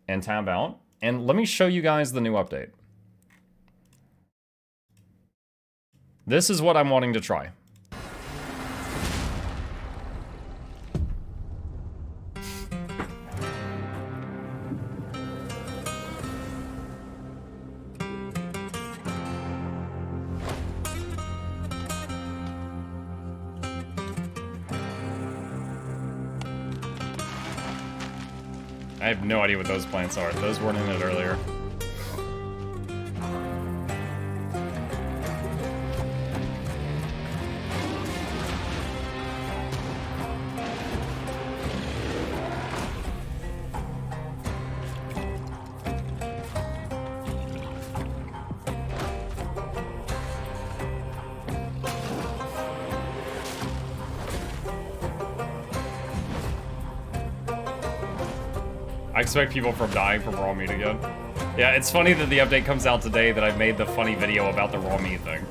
and tab out. And let me show you guys the new update. This is what I'm wanting to try. I have no idea what those plants are. Those weren't in it earlier. I expect people from dying from raw meat again. Yeah, it's funny that the update comes out today that I made the funny video about the raw meat thing.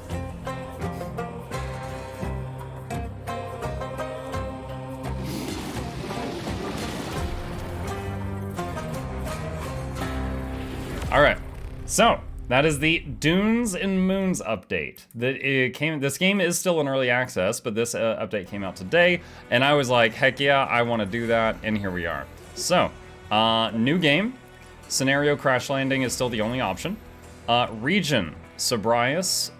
Alright, so that is the Dunes and Moons update. This game is still in early access, but this update came out today, and I was like, heck yeah, I want to do that, and here we are. So, new game. Scenario crash landing is still the only option. Region Sobrius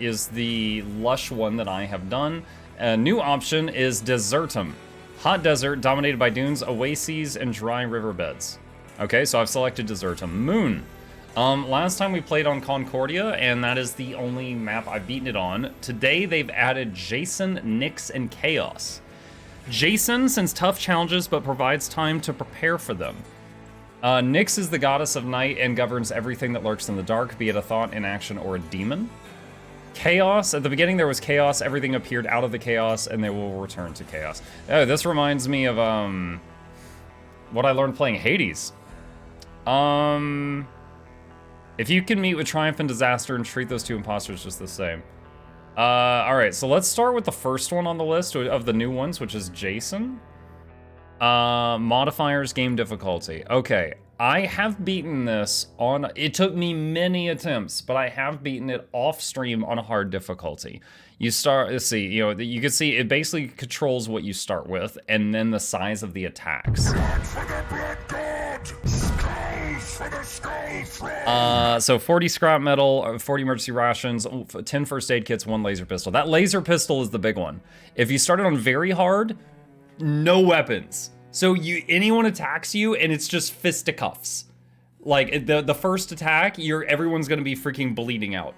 is the lush one that I have done. A new option is Desertum. Hot desert dominated by dunes, oases, and dry riverbeds. Okay, so I've selected Desertum. Moon. Last time we played on Concordia, and that is the only map I've beaten it on. Today they've added Jason, Nyx, and Chaos. Jason sends tough challenges but provides time to prepare for them. Nyx is the goddess of night and governs everything that lurks in the dark, be it a thought, an action, or a demon. Chaos, at the beginning there was chaos, everything appeared out of the chaos, and they will return to chaos. Oh, this reminds me of, what I learned playing Hades. If you can meet with triumph and disaster and treat those two imposters just the same. Alright, so let's start with the first one on the list of the new ones, which is Jason. Modifiers, game difficulty. Okay, I have beaten this on, it took me many attempts, but I have beaten it off stream on a hard difficulty. You start, let's see, you know, you can see it basically controls what you start with, and then the size of the attacks. So 40 scrap metal, 40 emergency rations, 10 first aid kits, 1 laser pistol. That laser pistol is the big one. If you start it on very hard, no weapons. So anyone attacks you and it's just fisticuffs. Like the first attack, everyone's gonna be freaking bleeding out.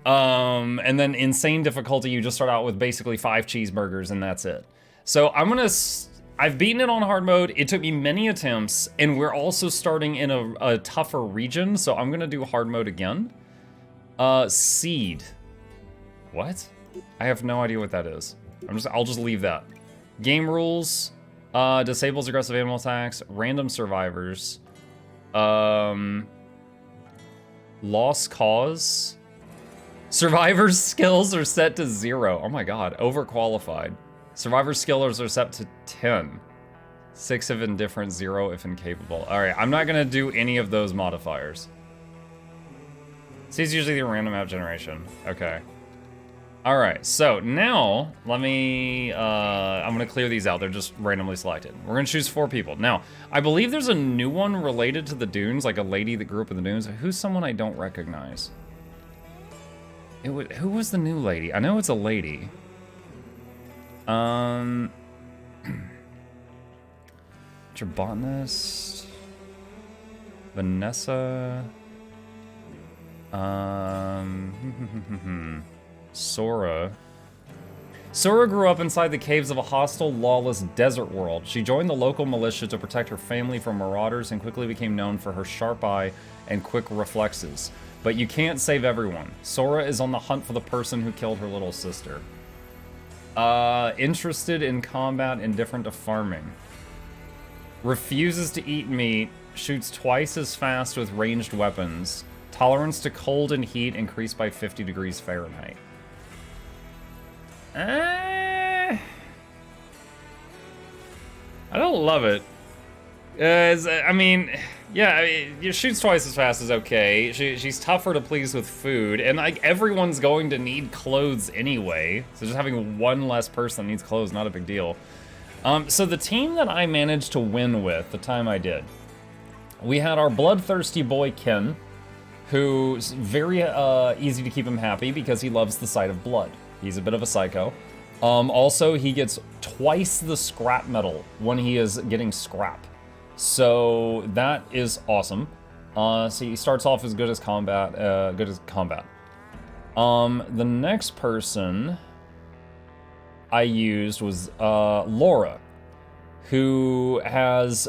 And then insane difficulty, you just start out with basically 5 cheeseburgers and that's it. So I've beaten it on hard mode. It took me many attempts, and we're also starting in a tougher region, so I'm gonna do hard mode again. Seed. What? I have no idea what that is. I'll just leave that. Game rules. Disables aggressive animal attacks. Random survivors. Lost cause. Survivors' skills are set to 0. Oh my god, overqualified. Survivor skills are set to 10. 6 if indifferent, 0 if incapable. Alright, I'm not gonna do any of those modifiers. See, it's usually the random map generation. Okay. Alright, so now, let me, I'm gonna clear these out. They're just randomly selected. We're gonna choose 4 people. Now, I believe there's a new one related to the dunes, like a lady that grew up in the dunes. Who's someone I don't recognize? Who was the new lady? I know it's a lady. Botanist, Vanessa, Sora. Sora grew up inside the caves of a hostile, lawless desert world. She joined the local militia to protect her family from marauders and quickly became known for her sharp eye and quick reflexes. But you can't save everyone. Sora is on the hunt for the person who killed her little sister. Interested in combat, indifferent to farming. Refuses to eat meat, shoots twice as fast with ranged weapons. Tolerance to cold and heat increased by 50 degrees Fahrenheit. I don't love it. I mean, yeah, shoots twice as fast is okay. She's tougher to please with food, and like everyone's going to need clothes anyway. So just having one less person that needs clothes, not a big deal. So the team that I managed to win with the time I did, we had our bloodthirsty boy Ken, who's very easy to keep him happy because he loves the sight of blood. He's a bit of a psycho. Also, he gets twice the scrap metal when he is getting scrap. So that is awesome. So he starts off as good as combat. The next person I used was Laura, who has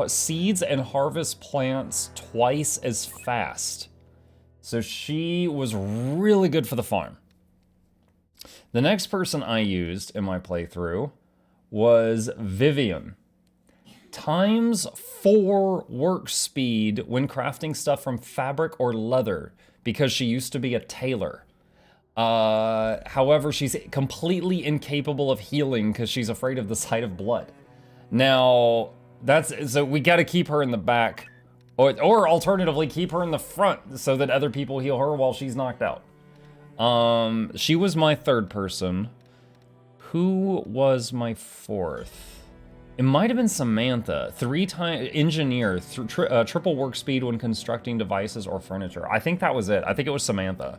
seeds and harvest plants twice as fast. So she was really good for the farm. The next person I used in my playthrough was Vivian. ×4 work speed when crafting stuff from fabric or leather because she used to be a tailor. However, she's completely incapable of healing because she's afraid of the sight of blood. Now, so we gotta keep her in the back, or alternatively keep her in the front so that other people heal her while she's knocked out. She was my third person. Who was my fourth? It might have been Samantha. 3-time engineer, triple work speed when constructing devices or furniture. I think that was it. I think it was Samantha.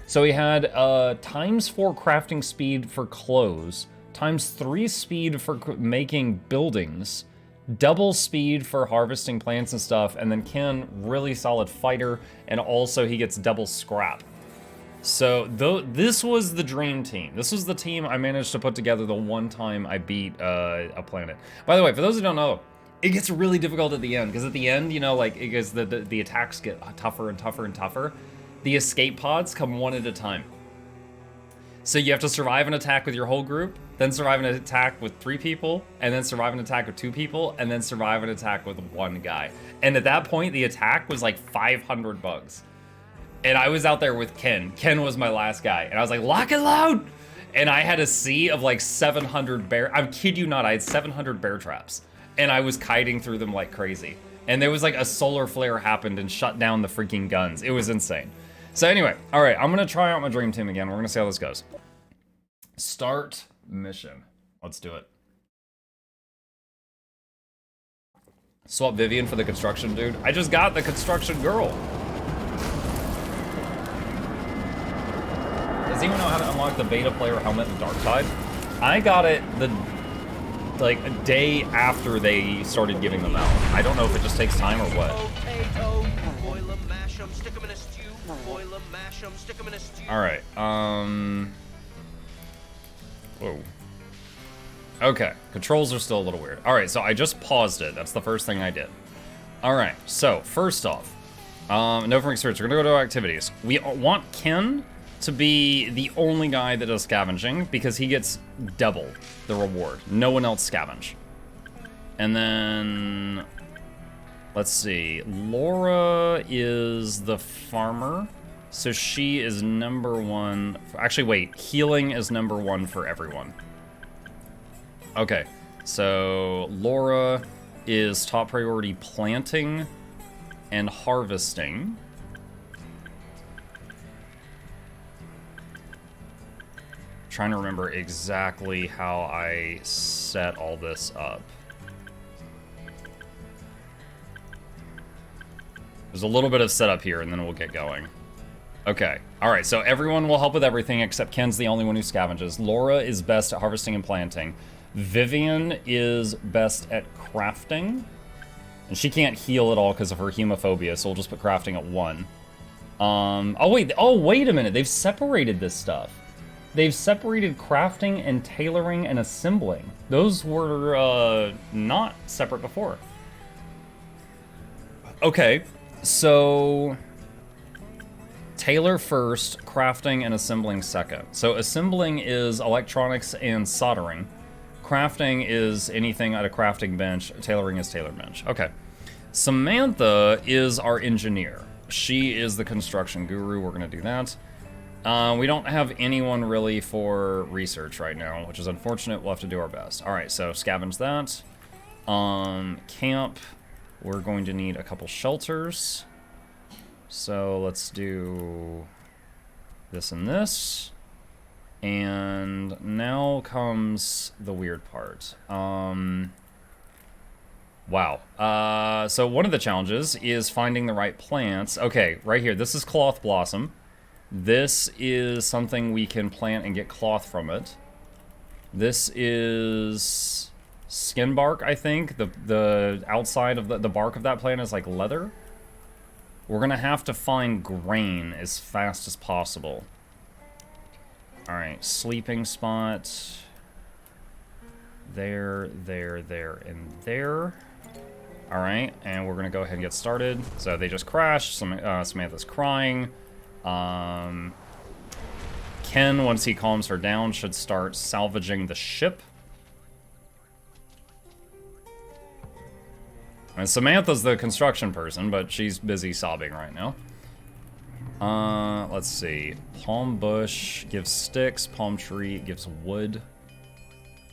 So he had ×4 crafting speed for clothes, ×3 speed for making buildings, double speed for harvesting plants and stuff, and then Ken, really solid fighter, and also he gets double scrap. So this was the dream team. This was the team I managed to put together the one time I beat a planet. By the way, for those who don't know, it gets really difficult at the end, because at the end, you know, like, because the attacks get tougher and tougher and tougher. The escape pods come one at a time. So you have to survive an attack with your whole group, then survive an attack with 3 people, and then survive an attack with 2 people, and then survive an attack with 1 guy. And at that point, the attack was like 500 bugs. And I was out there with Ken. Ken was my last guy. And I was like, lock and load! And I had a sea of like 700 bear... I kid you not, I had 700 bear traps. And I was kiting through them like crazy. And there was like a solar flare happened and shut down the freaking guns. It was insane. So anyway, all right, I'm gonna try out my dream team again. We're gonna see how this goes. Start mission. Let's do it. Swap Vivian for the construction dude. I just got the construction girl. Does anyone know how to unlock the beta player helmet in Dark Side? I got it like a day after they started giving them out. I don't know if it just takes time or what. Alright, whoa. Okay, controls are still a little weird. Alright, so I just paused it. That's the first thing I did. Alright, so first off, no from experience. We're gonna go to activities. We want Ken to be the only guy that does scavenging because he gets double the reward. No one else scavenge. And then, let's see, Laura is the farmer. So she is #1. Actually, wait, healing is #1 for everyone. Okay, so Laura is top priority planting and harvesting. Trying to remember exactly how I set all this up. There's a little bit of setup here and then we'll get going. Okay, all right, so everyone will help with everything except Ken's the only one who scavenges. Laura is best at harvesting and planting. Vivian is best at crafting. And she can't heal at all because of her hemophobia, so we'll just put crafting at 1. Oh wait a minute, they've separated this stuff. They've separated crafting and tailoring and assembling. Those were not separate before. Okay, so tailor first, crafting and assembling second. So assembling is electronics and soldering. Crafting is anything at a crafting bench. Tailoring is tailor bench. Okay. Samantha is our engineer. She is the construction guru. We're gonna do that. We don't have anyone really for research right now, which is unfortunate. We'll have to do our best. All right, so scavenge that. Camp, we're going to need a couple shelters. So let's do this and this. And now comes the weird part. Wow. So one of the challenges is finding the right plants. Okay, right here. This is cloth blossom. This is something we can plant and get cloth from it. This is skin bark, I think. The outside of the bark of that plant is like leather. We're gonna have to find grain as fast as possible. Alright, sleeping spot. There, and there. Alright, and we're gonna go ahead and get started. So they just crashed. Samantha's crying. Ken, once he calms her down, should start salvaging the ship. And Samantha's the construction person, but she's busy sobbing right now. Let's see. Palm bush gives sticks. Palm tree gives wood.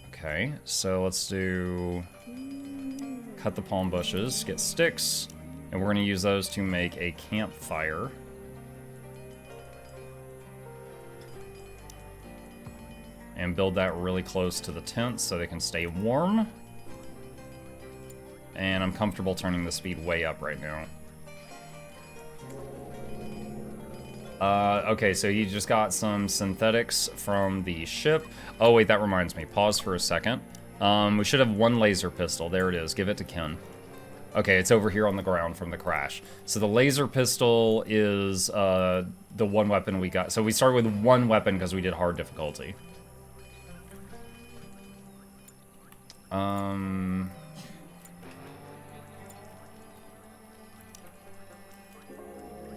Okay, so let's do... Cut the palm bushes, get sticks, and we're going to use those to make a campfire. And build that really close to the tent so they can stay warm. And I'm comfortable turning the speed way up right now. Okay, so you just got some synthetics from the ship. Oh, wait, that reminds me. Pause for a second. We should have one laser pistol. There it is. Give it to Ken. Okay, it's over here on the ground from the crash. So the laser pistol is the one weapon we got. So we started with one weapon because we did hard difficulty.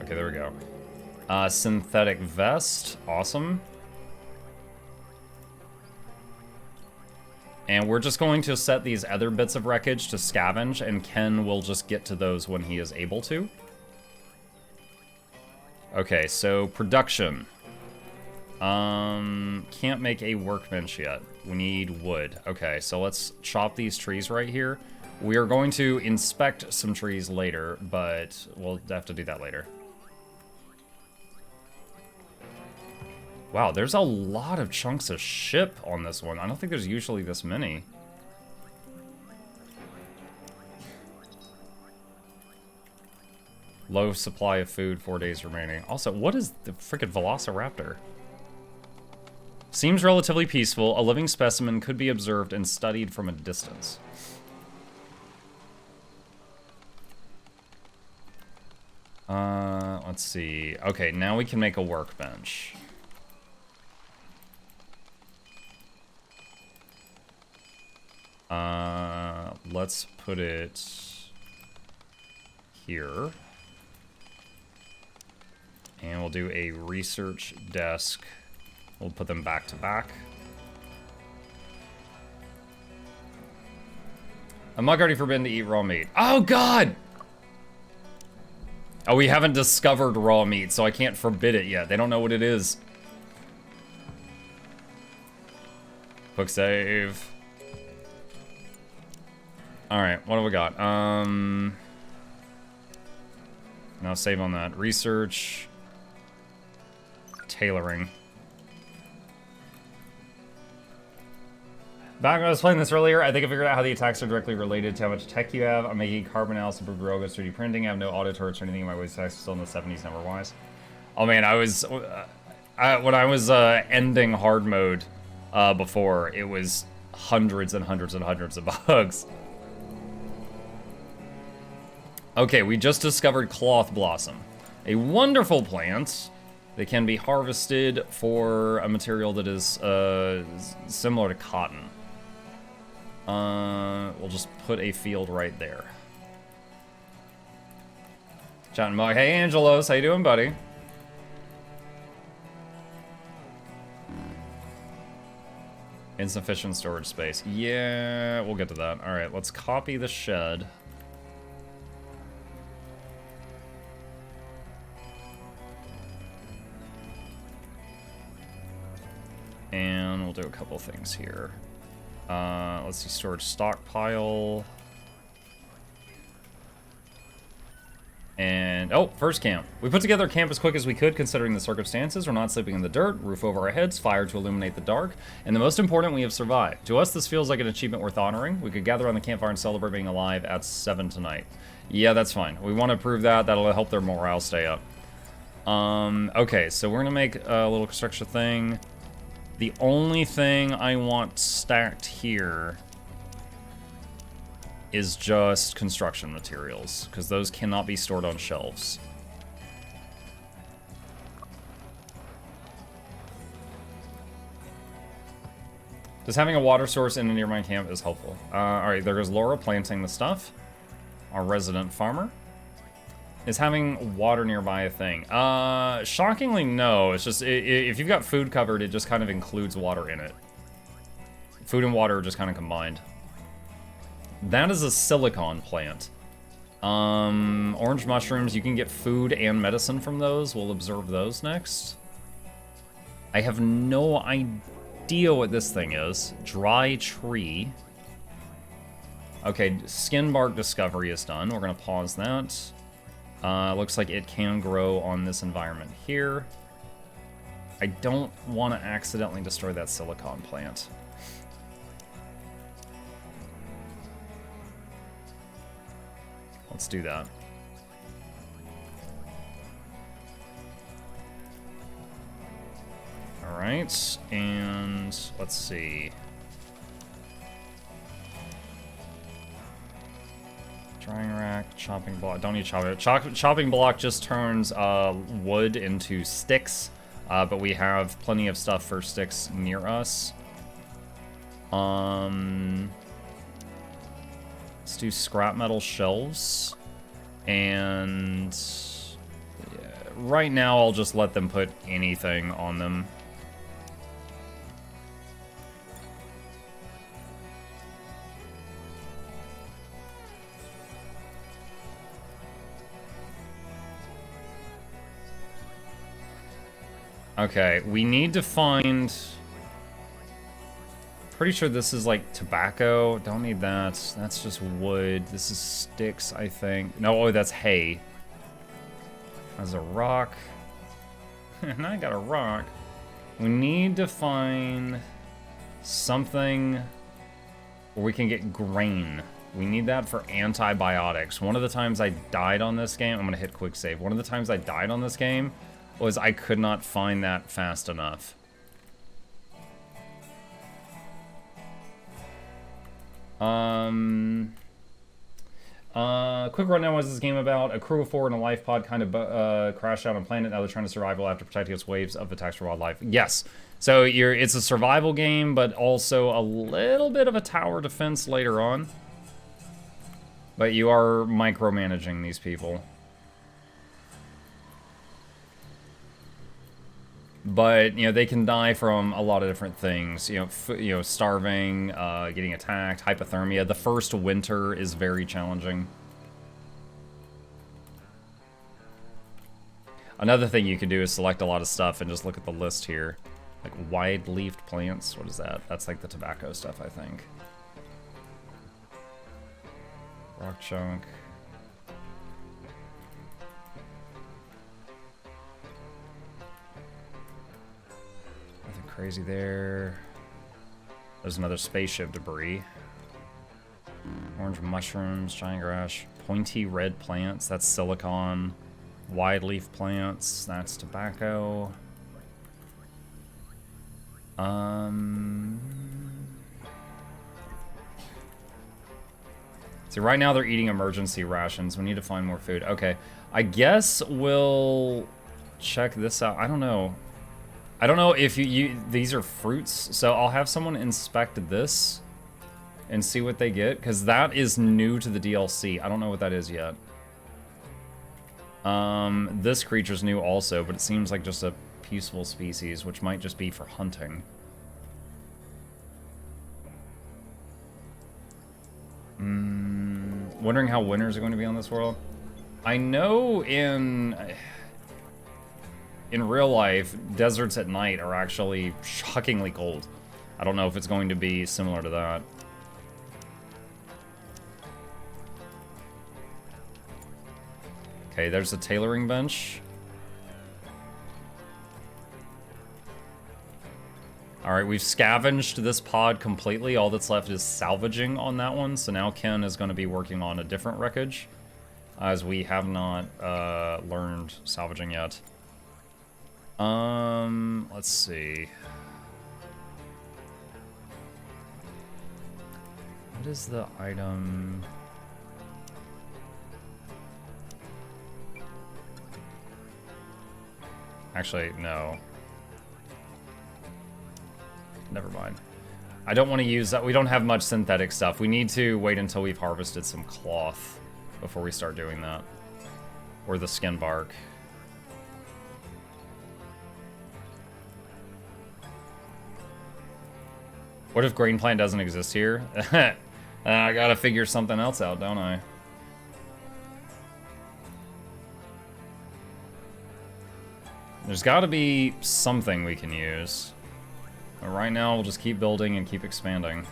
Okay, there we go. Synthetic vest. Awesome. And we're just going to set these other bits of wreckage to scavenge, and Ken will just get to those when he is able to. Okay, so production. Can't make a workbench yet. We need wood. Okay, so let's chop these trees right here. We are going to inspect some trees later, but we'll have to do that later. Wow, there's a lot of chunks of ship on this one. I don't think there's usually this many. Low supply of food, 4 days remaining. Also, what is the freaking Velociraptor? Seems relatively peaceful. A living specimen could be observed and studied from a distance. Let's see. Okay, now we can make a workbench. Let's put it here. And we'll do a research desk. We'll put them back to back. I'm not already forbidden to eat raw meat. Oh, God! Oh, we haven't discovered raw meat, so I can't forbid it yet. They don't know what it is. Quick save. Alright, what do we got? Now save on that. Research. Tailoring. Back when I was playing this earlier, I think I figured out how the attacks are directly related to how much tech you have. I'm making carbon analysis, improved robots, 3D printing. I have no auto turrets or anything in my waste attacks. Still in the 70s number-wise. Oh man, when I was ending hard mode before, it was hundreds and hundreds and hundreds of bugs. Okay, we just discovered cloth blossom, a wonderful plant that can be harvested for a material that is similar to cotton. We'll just put a field right there. Chatting about, hey Angelos, how you doing, buddy? Insufficient storage space. Yeah, we'll get to that. All right, let's copy the shed. And we'll do a couple things here. Let's see, storage stockpile. And, oh, first camp. We put together a camp as quick as we could considering the circumstances. We're not sleeping in the dirt, roof over our heads, fire to illuminate the dark, and the most important, we have survived. To us, this feels like an achievement worth honoring. We could gather on the campfire and celebrate being alive at 7 tonight. Yeah, that's fine. We want to prove that. That'll help their morale stay up. Okay, so we're gonna make a little construction thing. The only thing I want stacked here is just construction materials, because those cannot be stored on shelves. Just having a water source in a nearby camp is helpful. Alright, there goes Laura planting the stuff. Our resident farmer. Is having water nearby a thing? Shockingly, no. It's just, if you've got food covered, it just kind of includes water in it. Food and water are just kind of combined. That is a silicon plant. Orange mushrooms, you can get food and medicine from those. We'll observe those next. I have no idea what this thing is. Dry tree. Okay, skin bark discovery is done. We're gonna pause that. Looks like it can grow on this environment here. I don't want to accidentally destroy that silicon plant. Let's do that. Alright, and let's see. Drying rack, chopping block. Don't need chopping. Chopping block just turns wood into sticks, but we have plenty of stuff for sticks near us. Let's do scrap metal shelves, and yeah, right now I'll just let them put anything on them. Okay, we need to find... Pretty sure this is like tobacco. Don't need that. That's just wood. This is sticks, I think. No, oh, that's hay. There's a rock. And I got a rock. We need to find something where we can get grain. We need that for antibiotics. One of the times I died on this game... I'm gonna hit quick save. One of the times I died on this game was I could not find that fast enough. Quick rundown, what is this game about? A crew of 4 in a life pod kind of crashed out on a planet. Now they're trying to survive after protecting its waves of attacks for wildlife. Yes. So it's a survival game, but also a little bit of a tower defense later on. But you are micromanaging these people. But, you know, they can die from a lot of different things. You know, starving, getting attacked, hypothermia. The first winter is very challenging. Another thing you can do is select a lot of stuff and just look at the list here. Like wide-leafed plants. What is that? That's like the tobacco stuff, I think. Rock chunk. Crazy there. There's another spaceship debris. Orange mushrooms, giant grass, pointy red plants, that's silicon. Wide leaf plants, that's tobacco. See, right now they're eating emergency rations. We need to find more food. Okay, I guess we'll check this out. I don't know. I don't know if these are fruits, so I'll have someone inspect this and see what they get, because that is new to the DLC. I don't know what that is yet. This creature's new also, but it seems like just a peaceful species, which might just be for hunting. Wondering how winters are going to be on this world. I know in real life, deserts at night are actually shockingly cold. I don't know if it's going to be similar to that. Okay, there's a tailoring bench. Alright, we've scavenged this pod completely. All that's left is salvaging on that one. So now Ken is going to be working on a different wreckage, as we have not learned salvaging yet. Let's see. What is the item? Actually, no. Never mind. I don't want to use that. We don't have much synthetic stuff. We need to wait until we've harvested some cloth before we start doing that. Or the skin bark. What if grain plant doesn't exist here? I gotta figure something else out, don't I? There's gotta be something we can use. But right now, we'll just keep building and keep expanding.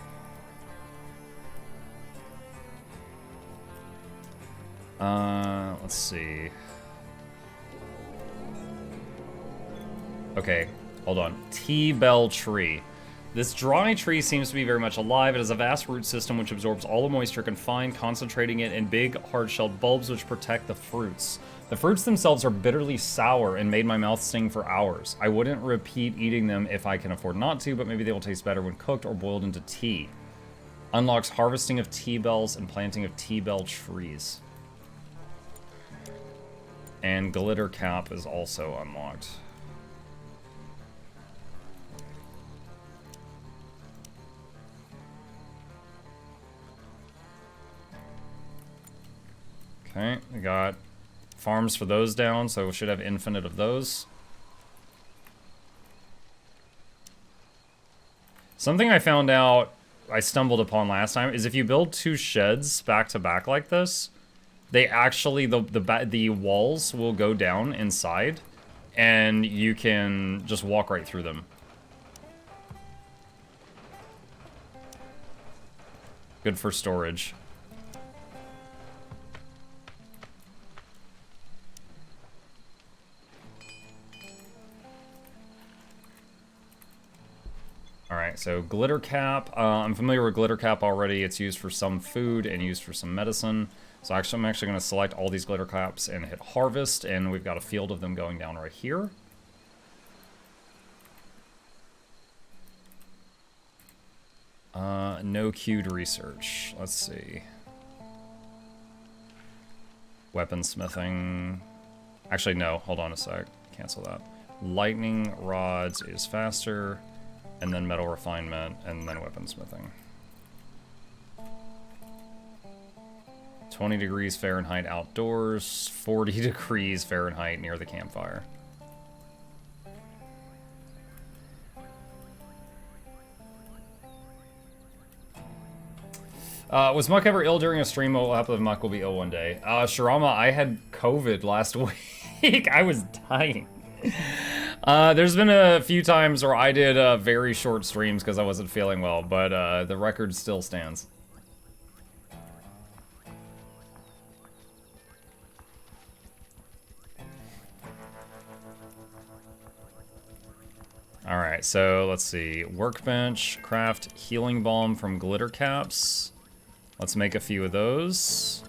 Let's see. Okay, hold on. T-Bell tree. This dry tree seems to be very much alive. It has a vast root system which absorbs all the moisture confined, concentrating it in big, hard-shelled bulbs which protect the fruits. The fruits themselves are bitterly sour and made my mouth sting for hours. I wouldn't repeat eating them if I can afford not to, but maybe they will taste better when cooked or boiled into tea. Unlocks harvesting of T-bells and planting of T-bell trees. And glitter cap is also unlocked. Okay, we got farms for those down, so we should have infinite of those. Something I found out, I stumbled upon last time, is if you build two sheds back to back like this, they actually, the walls will go down inside, and you can just walk right through them. Good for storage. Alright, so glitter cap. I'm familiar with glitter cap already. It's used for some food and used for some medicine. So I'm actually going to select all these glitter caps and hit harvest, and we've got a field of them going down right here. No queued research. Let's see. Weaponsmithing. Actually, no. Hold on a sec. Cancel that. Lightning rods is faster. And then metal refinement, and then weaponsmithing. 20 degrees Fahrenheit outdoors, 40 degrees Fahrenheit near the campfire. Was Muck ever ill during a stream? What will happen if Muck will be ill one day? Shirama, I had COVID last week. I was dying. There's been a few times where I did very short streams because I wasn't feeling well, but the record still stands. Alright, so let's see. Workbench, craft healing balm from glitter caps. Let's make a few of those.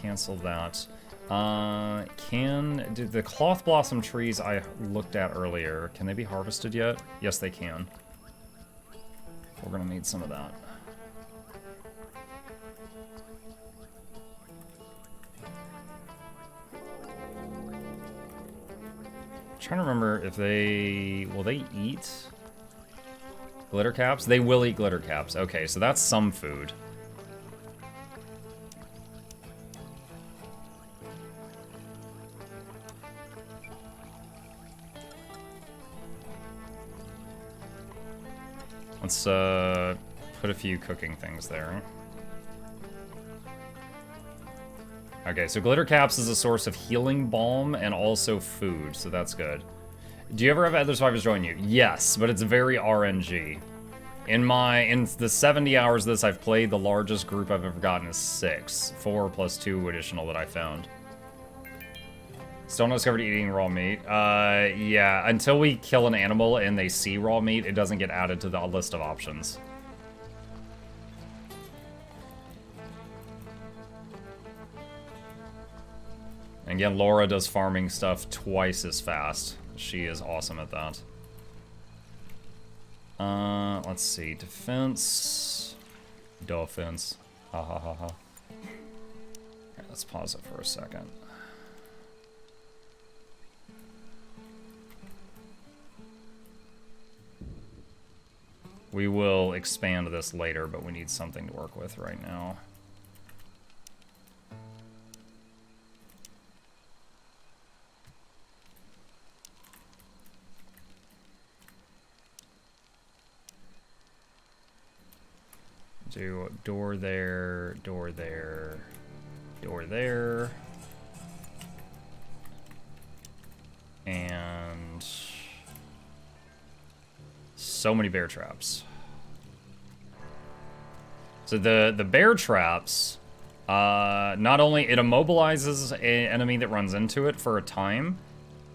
Cancel that. Do the cloth blossom trees I looked at earlier, can they be harvested yet? Yes, they can. We're gonna need some of that. I'm trying to remember if will they eat glitter caps? They will eat glitter caps. Okay, so that's some food. Let's put a few cooking things there. Okay, so glitter caps is a source of healing balm and also food, so that's good. Do you ever have other survivors join you? Yes, but it's very RNG. In the 70 hours this I've played, the largest group I've ever gotten is 6. 4 plus 2 additional that I found. Still not discovered eating raw meat. Yeah, until we kill an animal and they see raw meat, it doesn't get added to the list of options. And again, Laura does farming stuff twice as fast. She is awesome at that. Let's see. Defense. Defense. Ha ha ha ha. Here, let's pause it for a second. We will expand this later, but we need something to work with right now. Do door there, door there, door there. And so many bear traps. So the bear traps, not only it immobilizes an enemy that runs into it for a time,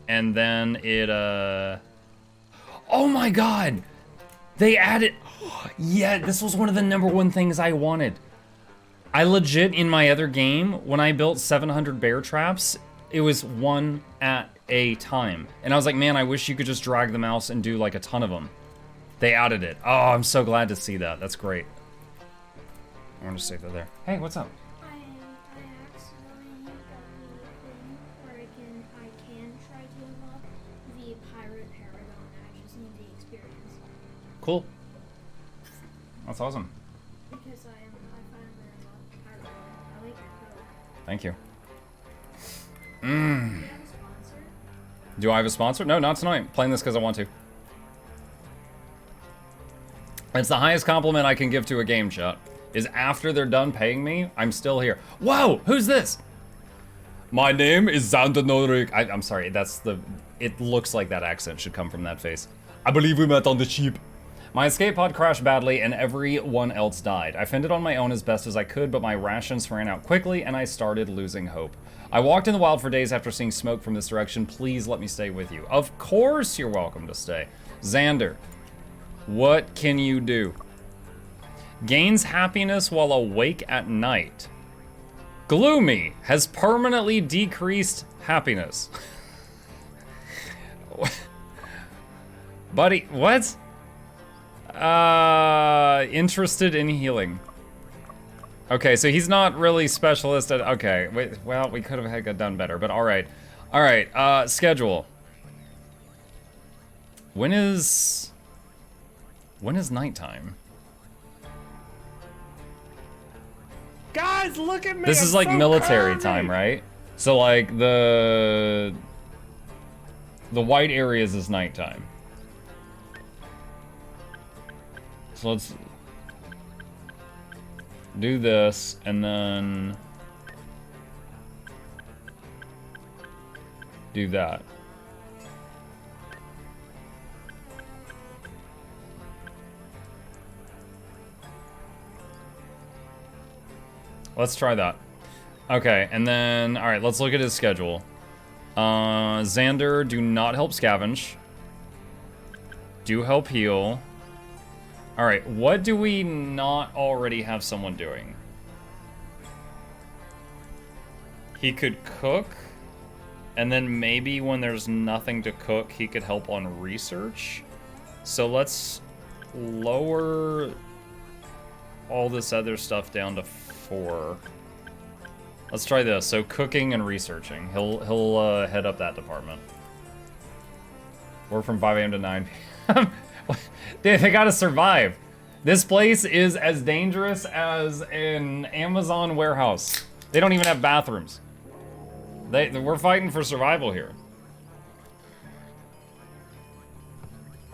and then it, oh my god! They added, yeah, this was one of the #1 things I wanted. I legit, in my other game, when I built 700 bear traps, it was one at a time. And I was like, man, I wish you could just drag the mouse and do like a ton of them. They added it. Oh, I'm so glad to see that. That's great. I want to save that there. Hey, what's up? I accidentally got the thing where I can try to unlock the pirate paragon. I just need the experience. Cool. That's awesome. Because I finally unlocked pirate. I like your code. Thank you. Do you have a sponsor? Do I have a sponsor? No, not tonight. I'm playing this because I want to. It's the highest compliment I can give to a game, chat. Is after they're done paying me, I'm still here. Whoa, who's this? My name is Xander Norik. I'm sorry, it looks like that accent should come from that face. I believe we met on the ship. My escape pod crashed badly and everyone else died. I fended on my own as best as I could, but my rations ran out quickly and I started losing hope. I walked in the wild for days after seeing smoke from this direction. Please let me stay with you. Of course you're welcome to stay. Xander, what can you do? Gains happiness while awake at night. Gloomy has permanently decreased happiness. Buddy, what? Interested in healing. Okay, so he's not really specialist at, okay, wait, well, we could have had done better, but all right. All right, schedule. When is nighttime? Guys, look at me. This is like so military curvy. time, right? So like the white areas is nighttime. So let's do this and then do that. Let's try that. Okay, and then, all right, let's look at his schedule. Xander, do not help scavenge. Do help heal. All right, what do we not already have someone doing? He could cook, and then maybe when there's nothing to cook, he could help on research. So let's lower all this other stuff down to 4. Let's try this. So cooking and researching. He'll head up that department. Work from 5 a.m. to 9 p.m. They gotta survive. This place is as dangerous as an Amazon warehouse. They don't even have bathrooms. We're fighting for survival here.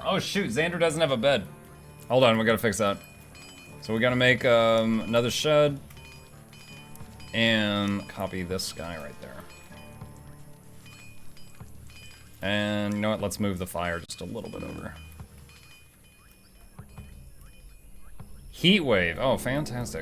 Oh shoot, Xander doesn't have a bed. Hold on, we gotta fix that. So we gotta make another shed. And copy this guy right there. And you know what, let's move the fire just a little bit over. Heat wave. Oh, fantastic.